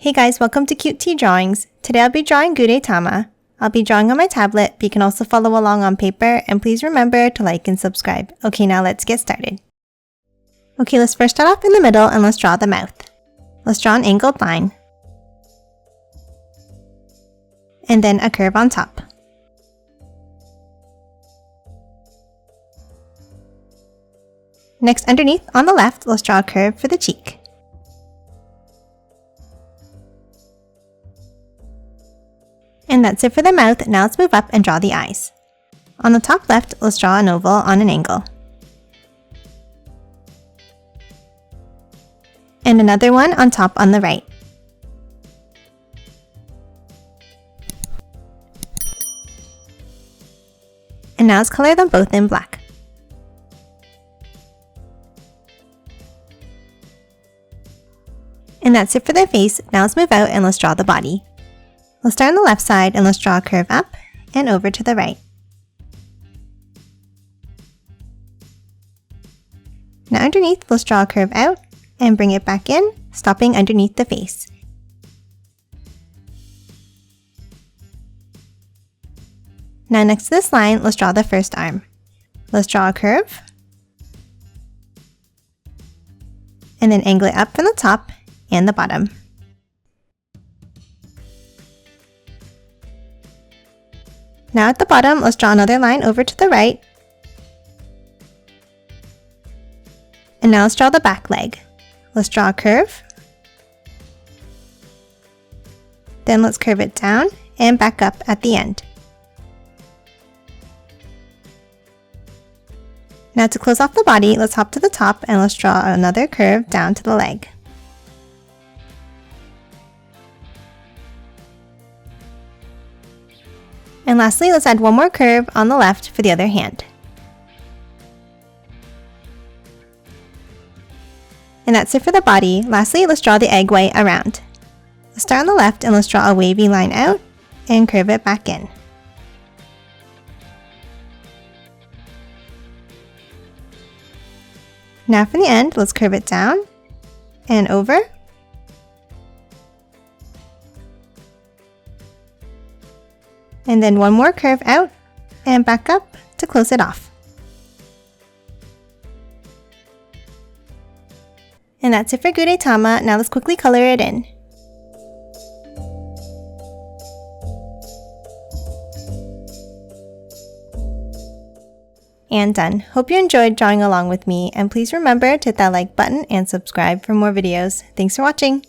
Hey guys, welcome to Cute Tea Drawings. Today I'll be drawing Gudetama. I'll be drawing on my tablet, but you can also follow along on paper, and please remember to like and subscribe. Okay, now let's get started. Okay, let's first start off in the middle and let's draw the mouth. Let's draw an angled line. And then a curve on top. Next, underneath on the left, let's draw a curve for the cheek. And that's it for the mouth. Now let's move up and draw the eyes. On the top left, let's draw an oval on an angle. And another one on top on the right. And now let's color them both in black. And that's it for their face. Now let's move out and let's draw the body. Let's start on the left side and let's draw a curve up and over to the right. Now underneath, let's draw a curve out and bring it back in, stopping underneath the face. Now next to this line, let's draw the first arm. Let's draw a curve and then angle it up from the top and the bottom. Now at the bottom, let's draw another line over to the right. And now let's draw the back leg. Let's draw a curve. Then let's curve it down and back up at the end. Now to close off the body, let's hop to the top and let's draw another curve down to the leg. And lastly, let's add one more curve on the left for the other hand. And that's it for the body. Lastly, let's draw the egg white around. Let's start on the left and let's draw a wavy line out and curve it back in. Now for the end, let's curve it down and over. And then one more curve out and back up to close it off. And that's it for Gudetama. Now let's quickly color it in. And done. Hope you enjoyed drawing along with me, and please remember to hit that like button and subscribe for more videos. Thanks for watching!